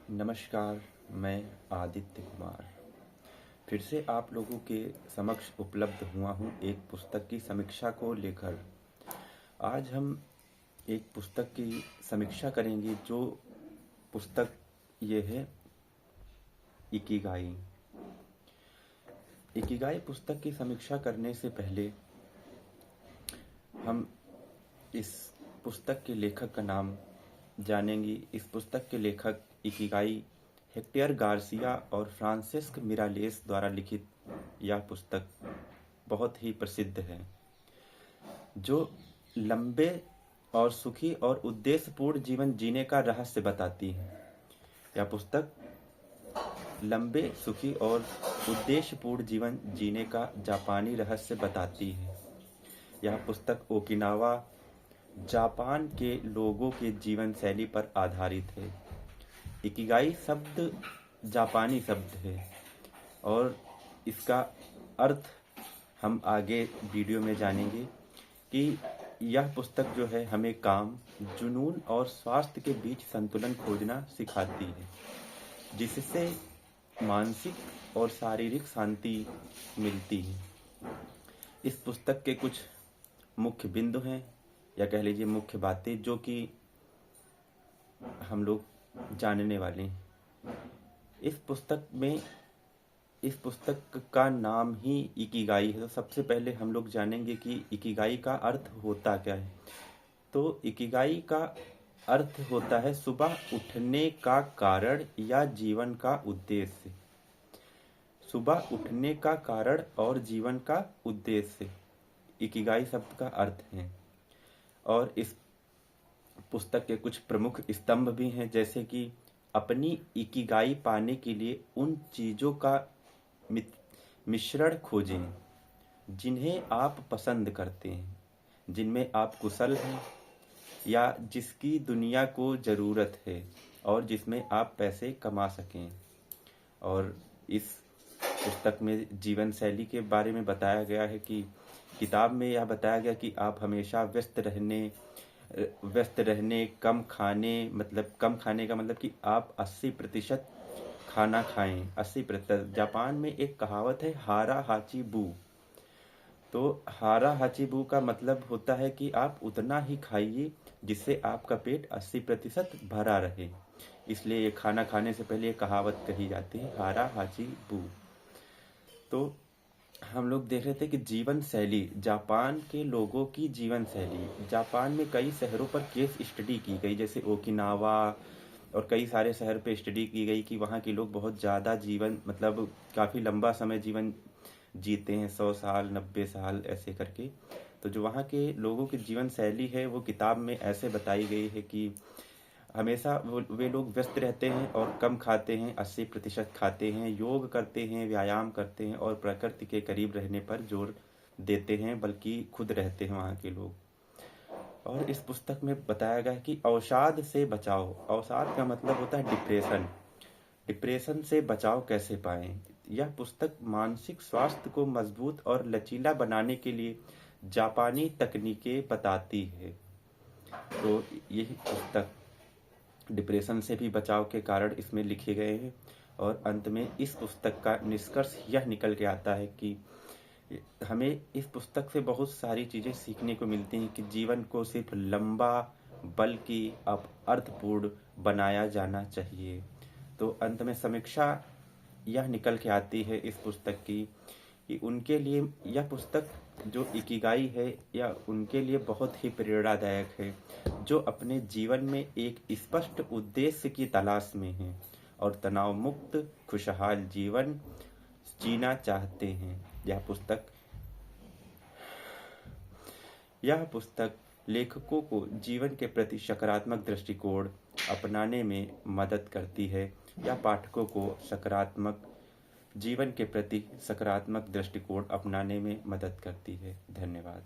नमस्कार। मैं आदित्य कुमार फिर से आप लोगों के समक्ष उपलब्ध हुआ हूँ एक पुस्तक की समीक्षा को लेकर। आज हम एक पुस्तक की समीक्षा करेंगे जो पुस्तक ये है इकिगाई। इकिगाई पुस्तक की समीक्षा करने से पहले हम इस पुस्तक के लेखक का नाम जानेंगे। इस पुस्तक के लेखक इकिगाई हेक्टर गार्सिया और फ्रांसिस्क मिरालेस द्वारा लिखित यह पुस्तक बहुत ही प्रसिद्ध है, जो लंबे और सुखी और उद्देश्यपूर्ण जीवन जीने का रहस्य बताती है। यह पुस्तक लंबे, सुखी और उद्देश्यपूर्ण जीवन जीने का जापानी रहस्य बताती है। यह पुस्तक ओकिनावा, जापान के लोगों के जीवन शैली पर आधारित है। इकिगाई शब्द जापानी शब्द है और इसका अर्थ हम आगे वीडियो में जानेंगे कि यह पुस्तक जो है हमें काम, जुनून और स्वास्थ्य के बीच संतुलन खोजना सिखाती है, जिससे मानसिक और शारीरिक शांति मिलती है। इस पुस्तक के कुछ मुख्य बिंदु हैं, या कह लीजिए मुख्य बातें, जो कि हम लोग जानने वाले हैं। इस पुस्तक का नाम ही इकिगाई है। तो सबसे पहले हम लोग जानेंगे कि इकिगाई का अर्थ होता क्या है। तो इकिगाई का अर्थ होता है सुबह उठने का कारण या जीवन का उद्देश्य। सुबह उठने का कारण और जीवन का उद्देश्य इकिगाई शब्द का अर्थ है। और इस पुस्तक के कुछ प्रमुख स्तंभ भी हैं, जैसे कि अपनी इकिगाई पाने के लिए उन चीज़ों का मिश्रण खोजें जिन्हें आप पसंद करते हैं, जिनमें आप कुशल हैं या जिसकी दुनिया को ज़रूरत है और जिसमें आप पैसे कमा सकें। और इस पुस्तक में जीवन शैली के बारे में बताया गया है कि किताब में यह बताया गया कि आप हमेशा व्यस्त रहने, कम खाने का मतलब कि आप 80% खाना खाएं। 80%। जापान में एक कहावत है हारा हाची बू। तो हारा हाची बू का मतलब होता है कि आप उतना ही खाइए जिससे आपका पेट 80% भरा रहे। इसलिए ये खाना खाने से पहले ये कहावत कही जाती है, हारा हाची बू। तो हम लोग देख रहे थे कि जीवन शैली, जापान के लोगों की जीवन शैली। जापान में कई शहरों पर केस स्टडी की गई, जैसे ओकिनावा और कई सारे शहर पे स्टडी की गई कि वहाँ के लोग बहुत ज़्यादा जीवन, मतलब काफ़ी लंबा समय जीवन जीते हैं, 100 साल, 90 साल ऐसे करके। तो जो वहाँ के लोगों की जीवन शैली है वो किताब में ऐसे बताई गई है कि हमेशा वे लोग व्यस्त रहते हैं और कम खाते हैं, 80% खाते हैं, योग करते हैं, व्यायाम करते हैं और प्रकृति के करीब रहने पर जोर देते हैं, बल्कि खुद रहते हैं वहाँ के लोग। और इस पुस्तक में बताया गया है कि अवसाद से बचाओ। अवसाद का मतलब होता है डिप्रेशन। डिप्रेशन से बचाव कैसे पाएं। यह पुस्तक मानसिक स्वास्थ्य को मजबूत और लचीला बनाने के लिए जापानी तकनीकें बताती है। तो यही पुस्तक डिप्रेशन से भी बचाव के कारण इसमें लिखे गए हैं। और अंत में इस पुस्तक का निष्कर्ष यह निकल के आता है कि हमें इस पुस्तक से बहुत सारी चीज़ें सीखने को मिलती हैं कि जीवन को सिर्फ लंबा बल्कि अब अर्थपूर्ण बनाया जाना चाहिए। तो अंत में समीक्षा यह निकल के आती है इस पुस्तक की कि उनके लिए यह पुस्तक जो इकिगाई है या उनके लिए बहुत ही प्रेरणादायक है, जो अपने जीवन में एक स्पष्ट उद्देश्य की तलाश में हैं और तनाव मुक्त खुशहाल जीवन जीना चाहते हैं। यह पुस्तक लेखकों को जीवन के प्रति सकारात्मक दृष्टिकोण अपनाने में मदद करती है या पाठकों को जीवन के प्रति सकारात्मक दृष्टिकोण अपनाने में मदद करती है। धन्यवाद।